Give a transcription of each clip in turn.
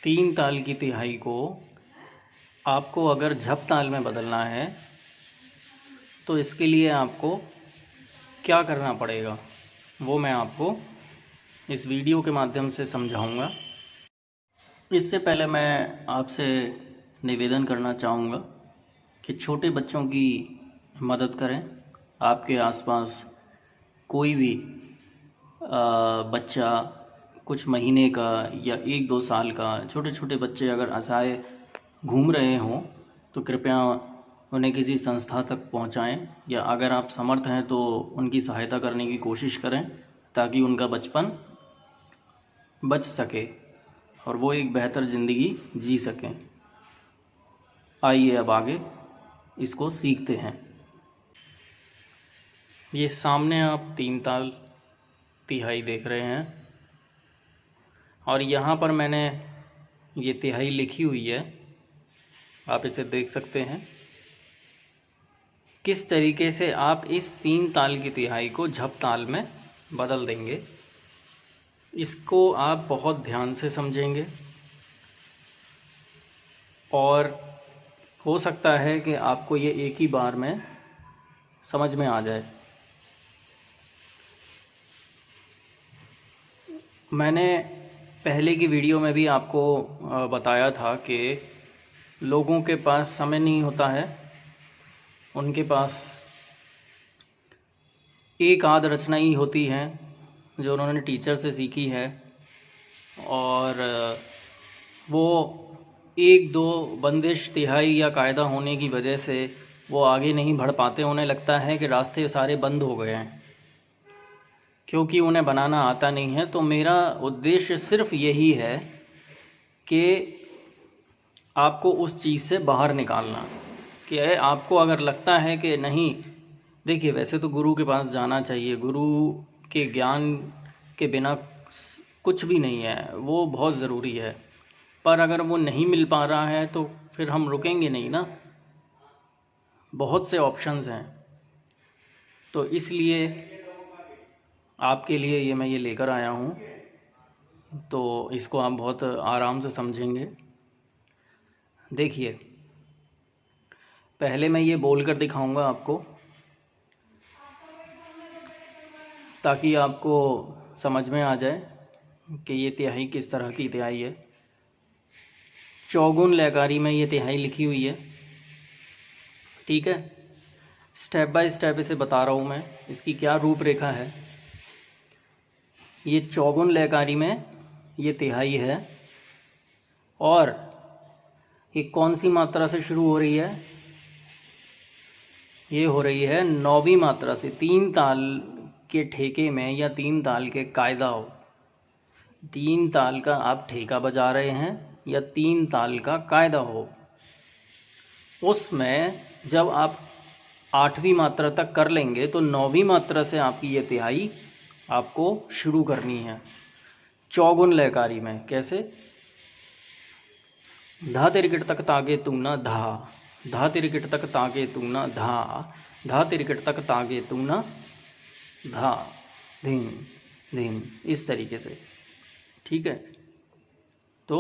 तीन ताल की तिहाई को आपको अगर झप ताल में बदलना है तो इसके लिए आपको क्या करना पड़ेगा वो मैं आपको इस वीडियो के माध्यम से समझाऊंगा। इससे पहले मैं आपसे निवेदन करना चाहूँगा कि छोटे बच्चों की मदद करें। आपके आसपास कोई भी बच्चा कुछ महीने का या 1-2 साल का, छोटे छोटे बच्चे अगर असहाय घूम रहे हों तो कृपया उन्हें किसी संस्था तक पहुंचाएं, या अगर आप समर्थ हैं तो उनकी सहायता करने की कोशिश करें ताकि उनका बचपन बच सके और वो एक बेहतर ज़िंदगी जी सकें। आइए अब आगे इसको सीखते हैं। ये सामने आप तीन ताल तिहाई देख रहे हैं और यहाँ पर मैंने ये तिहाई लिखी हुई है, आप इसे देख सकते हैं। किस तरीके से आप इस तीन ताल की तिहाई को झप ताल में बदल देंगे, इसको आप बहुत ध्यान से समझेंगे और हो सकता है कि आपको ये एक ही बार में समझ में आ जाए। मैंने पहले की वीडियो में भी आपको बताया था कि लोगों के पास समय नहीं होता है, उनके पास एक आध रचना ही होती है जो उन्होंने टीचर से सीखी है और वो एक दो बंदिश तिहाई या कायदा होने की वजह से वो आगे नहीं बढ़ पाते। उन्हें लगता है कि रास्ते सारे बंद हो गए हैं क्योंकि उन्हें बनाना आता नहीं है। तो मेरा उद्देश्य सिर्फ यही है कि आपको उस चीज़ से बाहर निकालना। कि आपको अगर लगता है कि नहीं, देखिए वैसे तो गुरु के पास जाना चाहिए, गुरु के ज्ञान के बिना कुछ भी नहीं है, वो बहुत ज़रूरी है, पर अगर वो नहीं मिल पा रहा है तो फिर हम रुकेंगे नहीं ना। बहुत से ऑप्शंस हैं, तो इसलिए आपके लिए मैं ये लेकर आया हूँ, तो इसको आप बहुत आराम से समझेंगे। देखिए, पहले मैं ये बोल कर दिखाऊंगा आपको ताकि आपको समझ में आ जाए कि ये तिहाई किस तरह की तिहाई है। चौगुन लयकारी में ये तिहाई लिखी हुई है, ठीक है। स्टेप बाय स्टेप इसे बता रहा हूँ मैं, इसकी क्या रूपरेखा है। ये चौगुन लयकारी में ये तिहाई है और ये कौन सी मात्रा से शुरू हो रही है, ये हो रही है नौवीं मात्रा से। तीन ताल के ठेके में या तीन ताल के कायदा हो, तीन ताल का आप ठेका बजा रहे हैं या तीन ताल का कायदा हो, उसमें जब आप आठवीं मात्रा तक कर लेंगे तो नौवीं मात्रा से आपकी ये तिहाई आपको शुरू करनी है चौगुन लयकारी में। कैसे? धा तिरकिट तक तागे तू न धा, धा तिरकिट तक तागे तू न धा, धा तिरकिट तक तागे तू न धा, धीम धीम, इस तरीके से, ठीक है। तो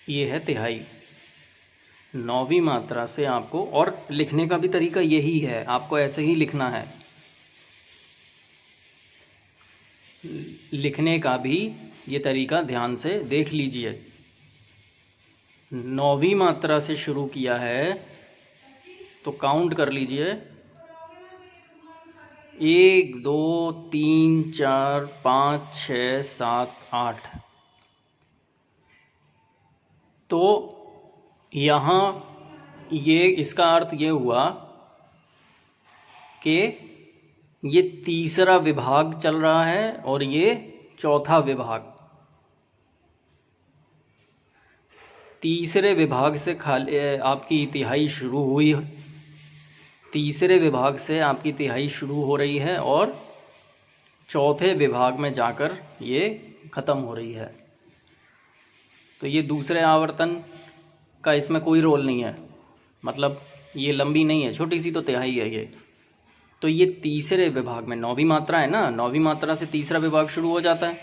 ये है तिहाई नौवीं मात्रा से आपको, और लिखने का भी तरीका यही है, आपको ऐसे ही लिखना है। लिखने का भी ये तरीका ध्यान से देख लीजिए। नौवीं मात्रा से शुरू किया है तो काउंट कर लीजिए, 1 2 3 4 5 6 7 8। तो यहाँ ये इसका अर्थ ये हुआ कि ये तीसरा विभाग चल रहा है और ये चौथा विभाग। तीसरे विभाग से खाली आपकी तिहाई शुरू हुई, तीसरे विभाग से आपकी तिहाई शुरू हो रही है और चौथे विभाग में जाकर ये ख़त्म हो रही है। तो ये दूसरे आवर्तन का इसमें कोई रोल नहीं है, मतलब ये लंबी नहीं है, छोटी सी तो तिहाई है ये। तो ये तीसरे विभाग में, नौवीं मात्रा है ना, नौवीं मात्रा से तीसरा विभाग शुरू हो जाता है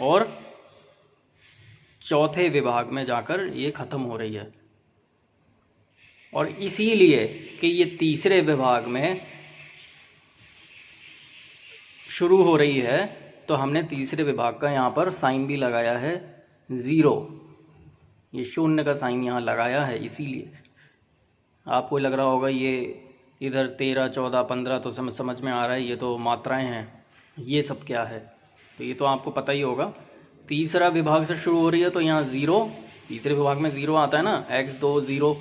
और चौथे विभाग में जाकर ये ख़त्म हो रही है। और इसीलिए कि ये तीसरे विभाग में शुरू हो रही है तो हमने तीसरे विभाग का यहाँ पर साइन भी लगाया है 0, ये शून्य का साइन यहाँ लगाया है। इसीलिए आपको लग रहा होगा ये इधर 13, 14, 15 तो समझ में आ रहा है, ये तो मात्राएं हैं, ये सब क्या है, तो ये तो आपको पता ही होगा। तीसरा विभाग से शुरू हो रही है तो यहाँ 0, तीसरे विभाग में 0 आता है ना, x2 0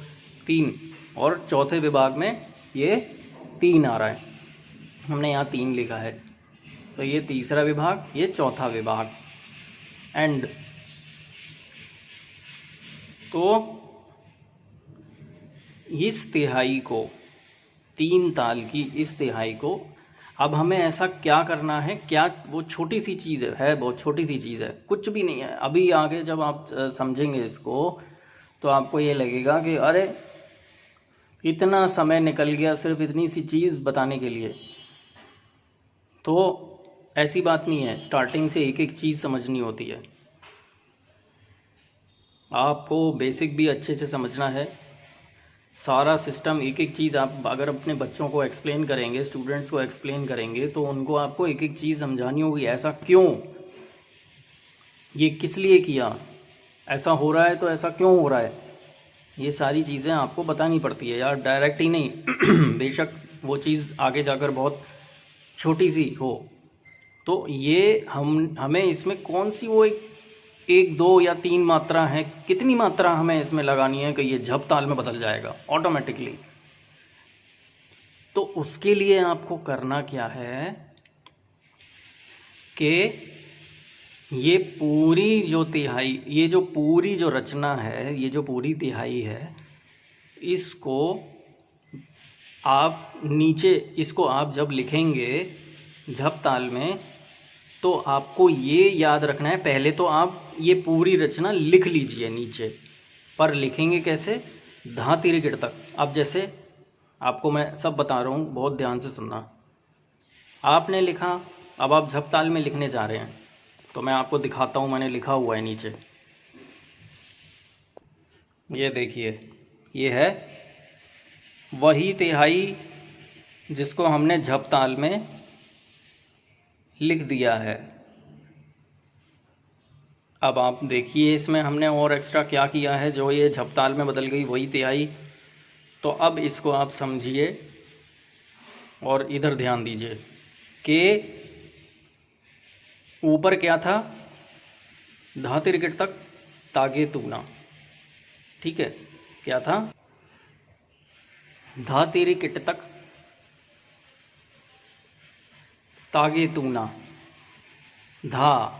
3, और चौथे विभाग में ये 3 आ रहा है, हमने यहाँ 3 लिखा है। तो ये तीसरा विभाग, ये चौथा विभाग। एंड तो इस तिहाई को, 3 ताल की इस तिहाई को अब हमें ऐसा क्या करना है, क्या वो छोटी सी चीज़ है, बहुत छोटी सी चीज़ है, कुछ भी नहीं है। अभी आगे जब आप समझेंगे इसको तो आपको ये लगेगा कि अरे इतना समय निकल गया सिर्फ इतनी सी चीज़ बताने के लिए। तो ऐसी बात नहीं है, स्टार्टिंग से एक एक चीज़ समझनी होती है। आपको बेसिक भी अच्छे से समझना है, सारा सिस्टम, एक एक चीज़ आप अगर अपने बच्चों को एक्सप्लेन करेंगे, स्टूडेंट्स को एक्सप्लेन करेंगे, तो उनको आपको एक एक चीज़ समझानी होगी। ऐसा क्यों, ये किस लिए किया, ऐसा हो रहा है तो ऐसा क्यों हो रहा है, ये सारी चीज़ें आपको बतानी पड़ती है यार, डायरेक्ट ही नहीं। बेशक वो चीज़ आगे जाकर बहुत छोटी सी हो, तो ये हमें इसमें कौन सी वो एक 2 या 3 मात्रा है, कितनी मात्रा हमें इसमें लगानी है कि ये झप ताल में बदल जाएगा ऑटोमेटिकली। तो उसके लिए आपको करना क्या है कि ये पूरी जो तिहाई, ये जो पूरी जो रचना है, ये जो पूरी तिहाई है, इसको आप नीचे, इसको आप जब लिखेंगे झप ताल में तो आपको ये याद रखना है, पहले तो आप ये पूरी रचना लिख लीजिए नीचे, पर लिखेंगे कैसे, धा तीर गिर तक। अब जैसे आपको मैं सब बता रहा हूँ, बहुत ध्यान से सुनना। आपने लिखा, अब आप झप ताल में लिखने जा रहे हैं, तो मैं आपको दिखाता हूँ, मैंने लिखा हुआ है नीचे, ये देखिए, ये है वही तिहाई जिसको हमने झप ताल में लिख दिया है। अब आप देखिए इसमें हमने और एक्स्ट्रा क्या किया है, जो ये झप ताल में बदल गई वही तिहाई। तो अब इसको आप समझिए और इधर ध्यान दीजिए कि ऊपर क्या था, धा तिरकिट तक तागे तूना, ठीक है, क्या था, धा तिरकिट तक तागे तूना, धा।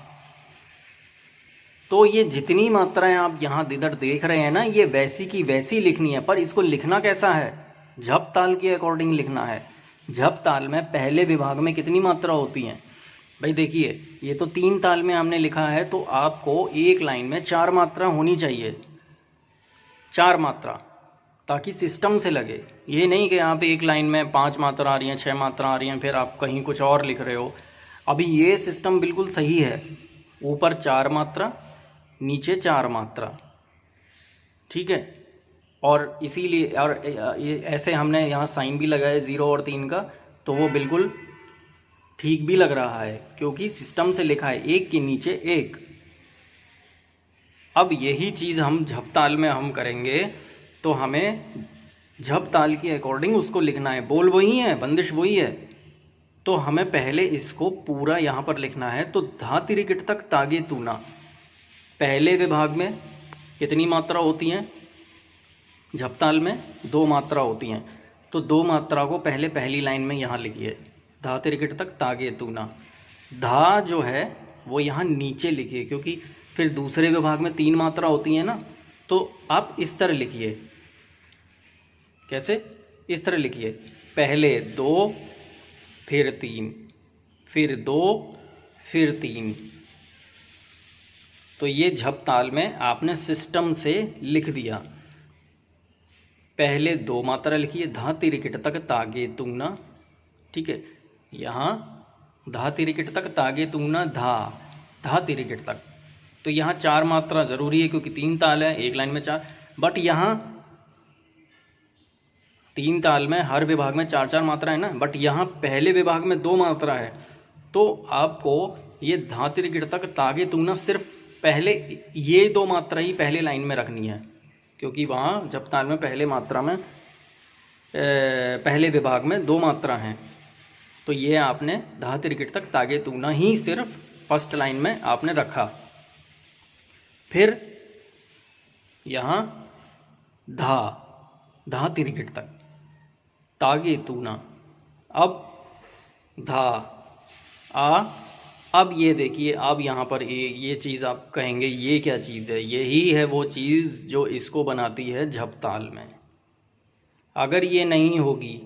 तो ये जितनी मात्राएं आप यहाँ इधर देख रहे हैं ना, ये वैसी की वैसी लिखनी है, पर इसको लिखना कैसा है, झप ताल के अकॉर्डिंग लिखना है। झप ताल में पहले विभाग में कितनी मात्रा होती हैं भाई, देखिए ये तो 3 ताल में हमने लिखा है, तो आपको एक लाइन में 4 मात्रा होनी चाहिए, 4 मात्रा, ताकि सिस्टम से लगे। ये नहीं कि यहाँ पे एक लाइन में 5 मात्रा आ रही हैं, 6 मात्रा आ रही हैं, फिर आप कहीं कुछ और लिख रहे हो। अभी ये सिस्टम बिल्कुल सही है, ऊपर 4 मात्रा, नीचे 4 मात्रा, ठीक है। और इसीलिए, और ये ऐसे हमने यहाँ साइन भी लगाया 0 और 3 का, तो वो बिल्कुल ठीक भी लग रहा है, क्योंकि सिस्टम से लिखा है एक के नीचे एक। अब यही चीज़ हम झप ताल में हम करेंगे, तो हमें झप ताल के अकॉर्डिंग उसको लिखना है, बोल वही है, बंदिश वही है। तो हमें पहले इसको पूरा यहाँ पर लिखना है। तो धा तिरिकिट तक तागे तूना, पहले विभाग में कितनी मात्रा होती हैं, झप ताल में 2 मात्रा होती हैं, तो 2 मात्रा को पहले पहली लाइन में यहाँ लिखिए, धा तिरिकिट तक तागे तूना। धा जो है वो यहाँ नीचे लिखिए, क्योंकि फिर दूसरे विभाग में 3 मात्रा होती है ना, तो आप इस तरह लिखिए। कैसे, इस तरह लिखिए, पहले 2 फिर 3, फिर 2 फिर 3। तो ये झप ताल में आपने सिस्टम से लिख दिया। पहले 2 मात्रा लिखिए, धा तिरिकिट तक तागे तूना, ठीक है। यहाँ धा तिरिकिट तक तागे तूना, धा धा तिरिकिट तक, तो यहाँ 4 मात्रा ज़रूरी है क्योंकि 3 ताल है, एक लाइन में 4। बट यहाँ 3 ताल में हर विभाग में 4-4 मात्रा है ना, बट यहाँ पहले विभाग में 2 मात्रा है। तो आपको ये धा तिरिकिट तक तागे तूना सिर्फ पहले ये 2 मात्रा ही पहले लाइन में रखनी है, क्योंकि वहाँ जप ताल में पहले मात्रा में पहले विभाग में 2 मात्रा हैं। तो ये आपने धा तिरिकिट तक तागे तूना ही सिर्फ फर्स्ट लाइन में आपने रखा। फिर यहाँ धा तिरिकिट तक तागे तूना, अब धा आ। अब ये देखिए, अब यहाँ पर ये चीज़ आप कहेंगे ये क्या चीज़ है? यही है वो चीज़ जो इसको बनाती है झप ताल में। अगर ये नहीं होगी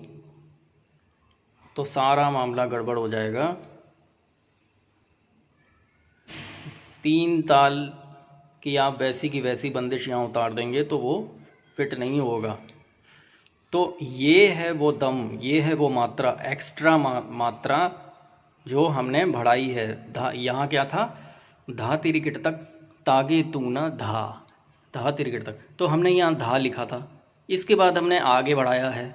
तो सारा मामला गड़बड़ हो जाएगा। 3 ताल की आप वैसी की वैसी बंदिश यहाँ उतार देंगे तो वो फिट नहीं होगा। तो ये है वो दम, ये है वो मात्रा, एक्स्ट्रा मात्रा जो हमने बढ़ाई है। धा, यहाँ क्या था? धा तिरिकिट तक तागे तूना धा तिरिकिट तक, तो हमने यहाँ धा लिखा था। इसके बाद हमने आगे बढ़ाया है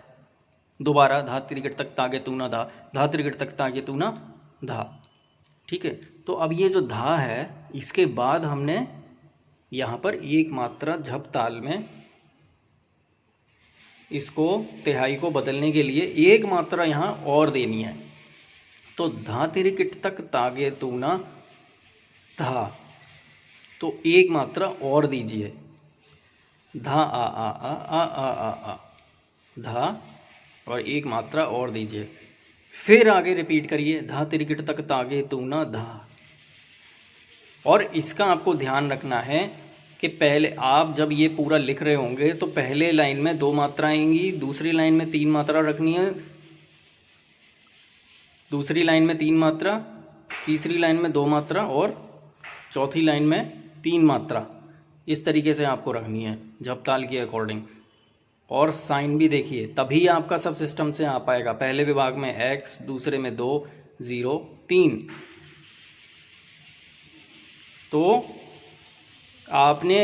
दोबारा, धा तिरिकिट तक तागे तूना धा तिरिकिट तक तागे तूना धा। ठीक है, तो अब ये जो धा है इसके बाद हमने यहाँ पर एक मात्रा झप ताल में इसको तिहाई को बदलने के लिए एक मात्रा यहाँ और देनी है। तो धा तिरिकिट तक तागे तूना धा, तो एक मात्रा और दीजिए, धा आ धा, और एक मात्रा और दीजिए। फिर आगे रिपीट करिए, धा तिरिकिट तक तागे तूना धा। और इसका आपको ध्यान रखना है कि पहले आप जब ये पूरा लिख रहे होंगे तो पहले लाइन में 2 मात्रा आएंगी, दूसरी लाइन में 3 मात्रा रखनी है, दूसरी लाइन में 3 मात्रा, तीसरी लाइन में 2 मात्रा और चौथी लाइन में 3 मात्रा। इस तरीके से आपको रखनी है झप ताल के अकॉर्डिंग। और साइन भी देखिए, तभी आपका सब सिस्टम से आ पाएगा। पहले विभाग में x, दूसरे में 2, 0, 3। तो आपने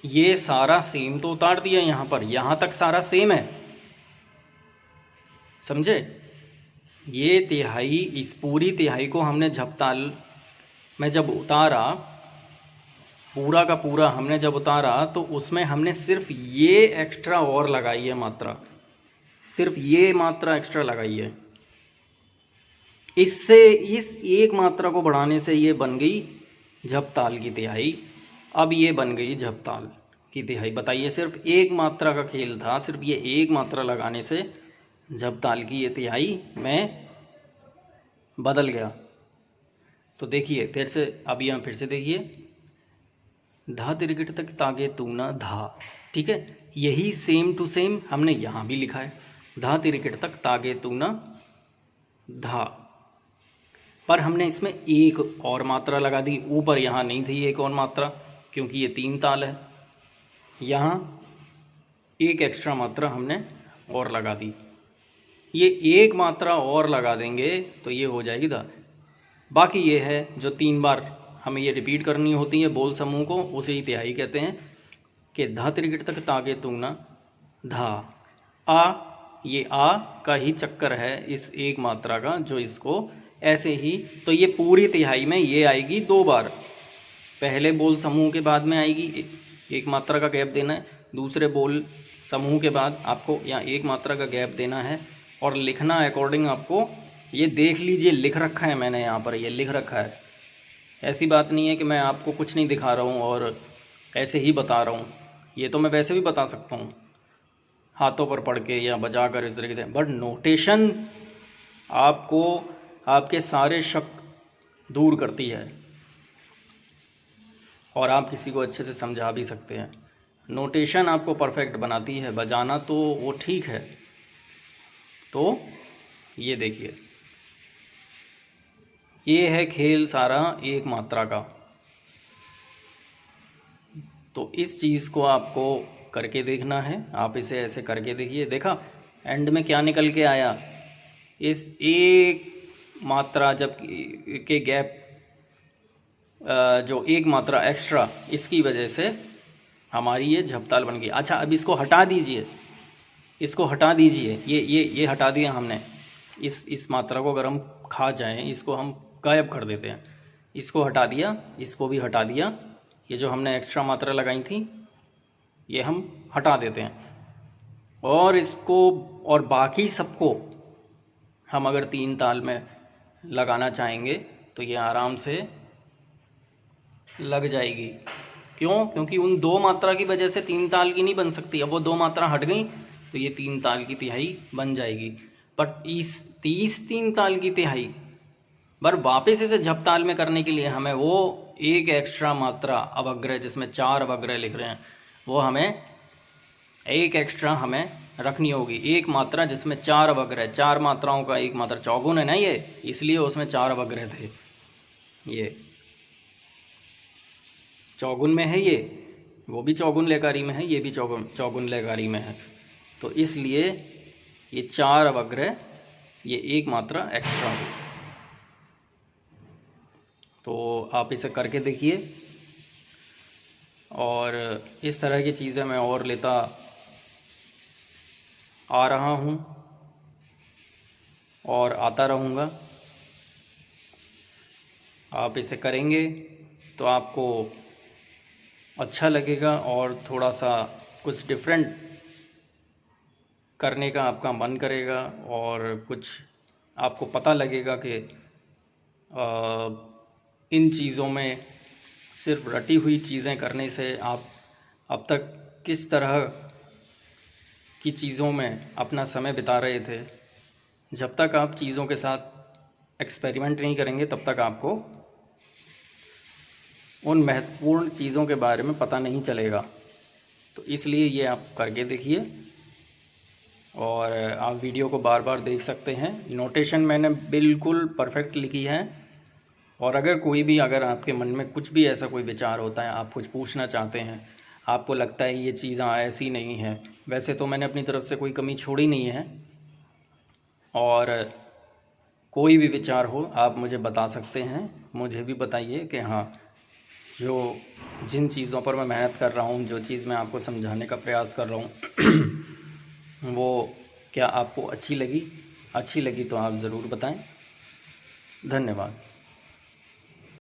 ये सारा सेम तो उतार दिया यहाँ पर, यहाँ तक सारा सेम है, समझे? ये तिहाई, इस पूरी तिहाई को हमने झप ताल में जब उतारा, पूरा का पूरा हमने जब उतारा, तो उसमें हमने सिर्फ ये एक्स्ट्रा और लगाई है मात्रा, सिर्फ ये मात्रा एक्स्ट्रा लगाई है। इससे इस एक मात्रा को बढ़ाने से ये बन गई झप ताल की तिहाई। अब ये बन गई झप ताल की तिहाई। बताइए, सिर्फ एक मात्रा का खेल था, सिर्फ ये एक मात्रा लगाने से झप ताल की ये तिहाई में बदल गया। तो देखिए फिर से, अब यहाँ फिर से देखिए, धा तिरिकिट तक तागे तूना धा। ठीक है, यही सेम टू सेम हमने यहाँ भी लिखा है, धा तिरिकिट तक तागे तूना धा, पर हमने इसमें एक और मात्रा लगा दी। ऊपर यहाँ नहीं थी एक और मात्रा, क्योंकि ये 3 ताल है। यहाँ एक एक्स्ट्रा मात्रा हमने और लगा दी। ये एक मात्रा और लगा देंगे तो ये हो जाएगी धा। बाकी ये है जो 3 बार हमें ये रिपीट करनी होती है बोल समूह को, उसे ही तिहाई कहते हैं कि धा तिरिकिट तक तागे तूना धा। आ, ये आ का ही चक्कर है इस एक मात्रा का, जो इसको ऐसे ही, तो ये पूरी तिहाई में ये आएगी 2 बार। पहले बोल समूह के बाद में आएगी, एक मात्रा का गैप देना है, दूसरे बोल समूह के बाद आपको यहाँ एक मात्रा का गैप देना है, और लिखना अकॉर्डिंग आपको, ये देख लीजिए लिख रखा है मैंने यहाँ पर, ये लिख रखा है। ऐसी बात नहीं है कि मैं आपको कुछ नहीं दिखा रहा हूँ और ऐसे ही बता रहा हूँ, ये तो मैं वैसे भी बता सकता हूँ हाथों पर पढ़ के या बजा कर इस तरीके से, बट नोटेशन आपको आपके सारे शक दूर करती है और आप किसी को अच्छे से समझा भी सकते हैं। नोटेशन आपको परफेक्ट बनाती है, बजाना तो वो ठीक है। तो ये देखिए, ये है खेल सारा एक मात्रा का। तो इस चीज़ को आपको करके देखना है, आप इसे ऐसे करके देखिए। देखा एंड में क्या निकल के आया, इस एक मात्रा जब के गैप जो एक मात्रा एक्स्ट्रा, इसकी वजह से हमारी ये झपताल बन गई। अच्छा, अब इसको हटा दीजिए, इसको हटा दीजिए, ये हटा दिया हमने। इस मात्रा को अगर हम खा जाएं, इसको हम गायब कर देते हैं। इसको हटा दिया, इसको भी हटा दिया, ये जो हमने एक्स्ट्रा मात्रा लगाई थी ये हम हटा देते हैं। और इसको और बाकी सबको हम अगर 3 ताल में लगाना चाहेंगे तो ये आराम से लग जाएगी। क्यों? क्योंकि उन 2 मात्रा की वजह से 3 ताल की नहीं बन सकती। अब वो 2 मात्रा हट गई तो ये 3 ताल की तिहाई बन जाएगी। पर इस 3 ताल की तिहाई पर वापस इसे झपताल में करने के लिए हमें वो एक एक्स्ट्रा मात्रा अवग्रह, जिसमें 4 अवग्रह लिख रहे हैं, वो हमें एक एक्स्ट्रा हमें रखनी होगी। एक मात्रा जिसमें 4 अवग्रह, 4 मात्राओं का एक मात्रा चौगुन है ना ये, इसलिए उसमें 4 अवग्रह थे। ये चौगुन में है, ये वो भी चौगुन लेकारी में है, ये भी चौगुन लेकारी में है, तो इसलिए ये 4 अवग्रह, ये एक मात्रा एक्स्ट्रा हो। तो आप इसे करके देखिए, और इस तरह की चीज़ें मैं और लेता आ रहा हूँ और आता रहूँगा। आप इसे करेंगे तो आपको अच्छा लगेगा और थोड़ा सा कुछ डिफरेंट करने का आपका मन करेगा, और कुछ आपको पता लगेगा कि इन चीज़ों में सिर्फ रटी हुई चीज़ें करने से आप अब तक किस तरह की चीज़ों में अपना समय बिता रहे थे। जब तक आप चीज़ों के साथ एक्सपेरिमेंट नहीं करेंगे तब तक आपको उन महत्वपूर्ण चीज़ों के बारे में पता नहीं चलेगा। तो इसलिए ये आप करके देखिए, और आप वीडियो को बार बार देख सकते हैं। नोटेशन मैंने बिल्कुल परफेक्ट लिखी है। और अगर आपके मन में कुछ भी ऐसा कोई विचार होता है, आप कुछ पूछना चाहते हैं, आपको लगता है ये चीज़ ऐसी नहीं है, वैसे तो मैंने अपनी तरफ से कोई कमी छोड़ी नहीं है, और कोई भी विचार हो आप मुझे बता सकते हैं। मुझे भी बताइए कि हाँ, जिन चीज़ों पर मैं मेहनत कर रहा हूँ, जो चीज़ मैं आपको समझाने का प्रयास कर रहा हूँ वो क्या आपको अच्छी लगी तो आप ज़रूर बताएं। धन्यवाद।